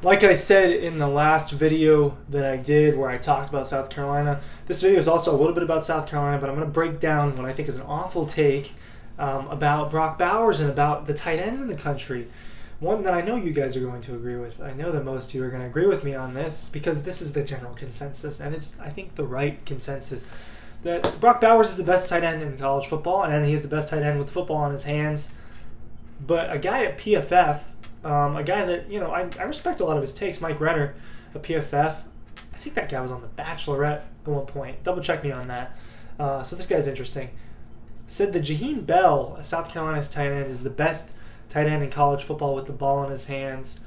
Like I said in the last video that I did where I talked about South Carolina, this video is also a little bit about South Carolina, but I'm going to break down what I think is an awful take about Brock Bowers and about the tight ends in the country. One that I know you guys are going to agree with. I know that most of you are going to agree with me on this because this is the general consensus, and it's, I think, the right consensus. That Brock Bowers is the best tight end in college football, and he is the best tight end with football in his hands. But a guy at PFF, a guy that, I respect a lot of his takes, Mike Renner at PFF. I think that guy was on The Bachelorette at one point. Double check me on that. So this guy's interesting. Said that Jaheim Bell, South Carolina's tight end, is the best tight end in college football with the ball in his hands.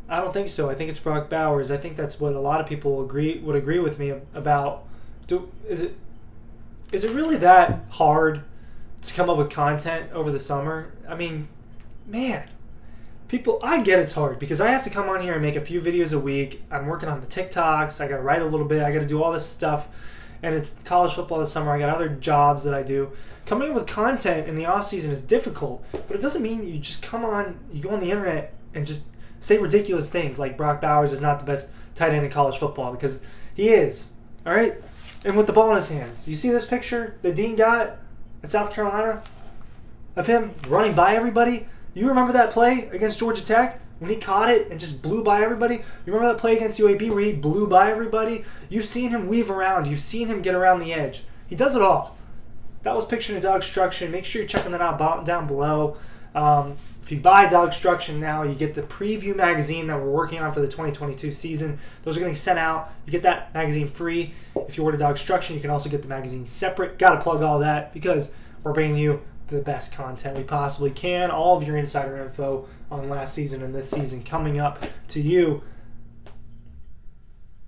I don't think so. I think it's Brock Bowers. I think that's what a lot of people would agree with me about. Is it really that hard to come up with content over the summer? I mean, man, people, I get it's hard because I have to come on here and make a few videos a week. I'm working on the TikToks. I got to write a little bit. I got to do all this stuff. And it's college football this summer. I got other jobs that I do. Coming up with content in the off season is difficult, but it doesn't mean you just come on, you go on the internet and just say ridiculous things like Brock Bowers is not the best tight end in college football, because he is. All right? And with the ball in his hands. You see this picture that Dean got at South Carolina of him running by everybody? You remember that play against Georgia Tech when he caught it and just blew by everybody? You remember that play against UAB where he blew by everybody? You've seen him weave around. You've seen him get around the edge. He does it all. That was pictured in DAWGSTRUCTION. Make sure you're checking that out down below. If you buy DAWGSTRUCTION now, you get the preview magazine that we're working on for the 2022 season. Those are getting sent out. You get that magazine free. If you order DAWGSTRUCTION, you can also get the magazine separate. Got to plug all that because we're bringing you the best content we possibly can. All of your insider info on last season and this season coming up to you.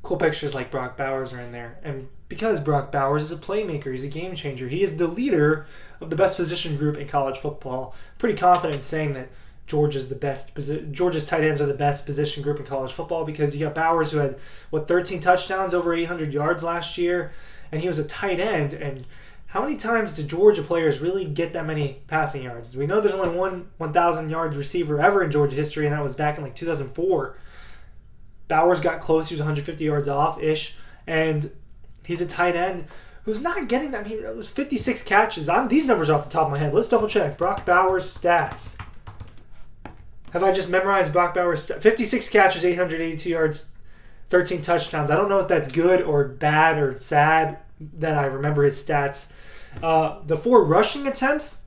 Cool pictures like Brock Bowers are in there. And because Brock Bowers is a playmaker, he's a game changer. He is the leader of the best position group in college football. Pretty confident in saying that Georgia's tight ends are the best position group in college football because you got Bowers who had 13 touchdowns, over 800 yards last year, and he was a tight end. And how many times did Georgia players really get that many passing yards? We know there's only one 1,000 yards receiver ever in Georgia history, and that was back in 2004. Bowers got close. He was 150 yards off-ish, and he's a tight end who's not getting that. I mean, it was 56 catches. These numbers are off the top of my head. Let's double check. Brock Bowers stats. Have I just memorized Brock Bowers stats? 56 catches, 882 yards, 13 touchdowns. I don't know if that's good or bad or sad that I remember his stats. The 4 rushing attempts,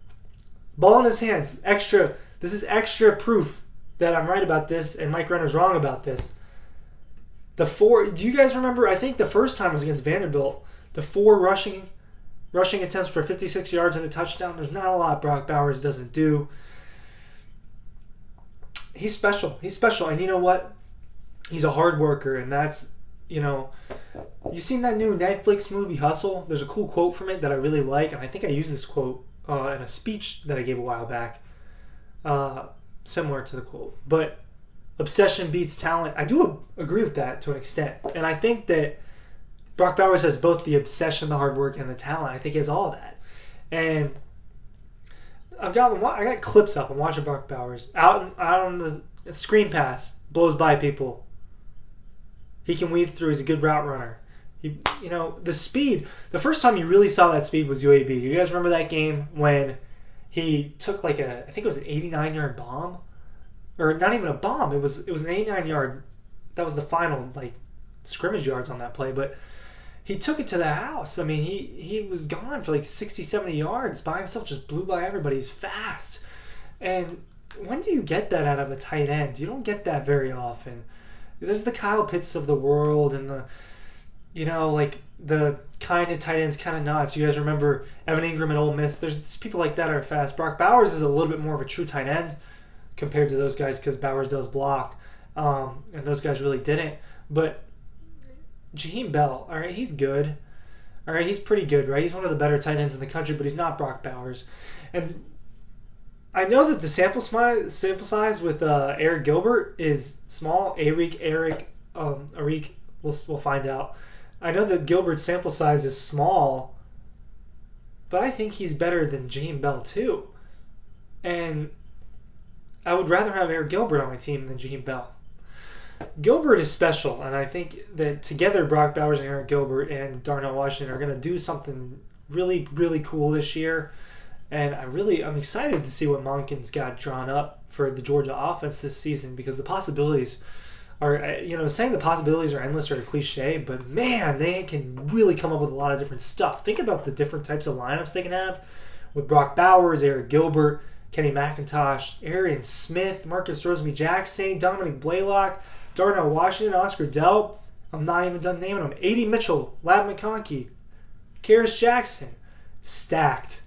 ball in his hands. Extra. This is extra proof that I'm right about this and Mike Renner's wrong about this. The 4, do you guys remember? I think the first time was against Vanderbilt. The 4 rushing attempts for 56 yards and a touchdown. There's not a lot Brock Bowers doesn't do. He's special. He's special. And you know what? He's a hard worker. And that's, you seen that new Netflix movie, Hustle? There's a cool quote from it that I really like. And I think I used this quote in a speech that I gave a while back. Similar to the quote. But obsession beats talent. I do agree with that to an extent. And I think that Brock Bowers has both the obsession, the hard work, and the talent. I think he has all of that. And I got clips up. I'm watching Brock Bowers. Out on the screen pass. Blows by people. He can weave through. He's a good route runner. The speed. The first time you really saw that speed was UAB. You guys remember that game when he took I think it was an 89-yard bomb? Or not even a bomb. It was an 89-yard. That was the final scrimmage yards on that play. But he took it to the house. I mean, he was gone for 60, 70 yards by himself. Just blew by everybody. He's fast. And when do you get that out of a tight end? You don't get that very often. There's the Kyle Pitts of the world and the kind of tight ends, kind of not. So you guys remember Evan Ingram at Ole Miss. There's people like that are fast. Brock Bowers is a little bit more of a true tight end compared to those guys because Bowers does block, and those guys really didn't. But Jaheim Bell, all right, he's good. All right, he's pretty good, right? He's one of the better tight ends in the country, but he's not Brock Bowers. And I know that the sample size with Eric Gilbert is small. Arik, we'll find out. I know that Gilbert's sample size is small, but I think he's better than Jaheim Bell too. And I would rather have Eric Gilbert on my team than Jaheim Bell. Gilbert is special, and I think that together Brock Bowers and Eric Gilbert and Darnell Washington are going to do something really, really cool this year. And I'm excited to see what Monken's got drawn up for the Georgia offense this season, because the possibilities are, saying the possibilities are endless are a cliche, but man, they can really come up with a lot of different stuff. Think about the different types of lineups they can have with Brock Bowers, Eric Gilbert, Kenny McIntosh, Arian Smith, Marcus Rosemy-Jackson, Dominic Blaylock, Darnell Washington, Oscar Delp. I'm not even done naming them. A.D. Mitchell, Lab McConkey, Karis Jackson. Stacked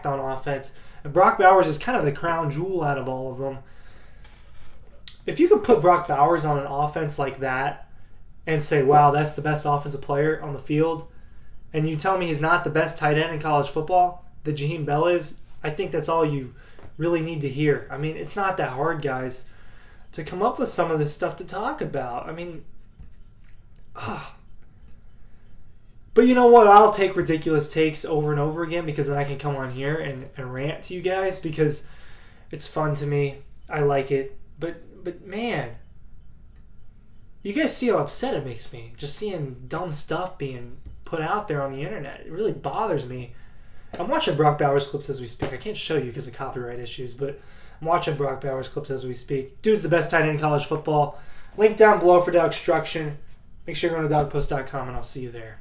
on offense. And Brock Bowers is kind of the crown jewel out of all of them. If you could put Brock Bowers on an offense like that and say, wow, that's the best offensive player on the field, and you tell me he's not the best tight end in college football, that Jaheim Bell is, I think that's all you really need to hear. I mean, it's not that hard, guys, to come up with some of this stuff to talk about. I mean, But you know what? I'll take ridiculous takes over and over again, because then I can come on here and rant to you guys, because it's fun to me. I like it. But man, you guys see how upset it makes me just seeing dumb stuff being put out there on the internet. It really bothers me. I'm watching Brock Bowers clips as we speak. I can't show you because of copyright issues, but I'm watching Brock Bowers clips as we speak. Dude's the best tight end in college football. Link down below for DAWGSTRUCTION. Make sure you go to dawgpost.com, and I'll see you there.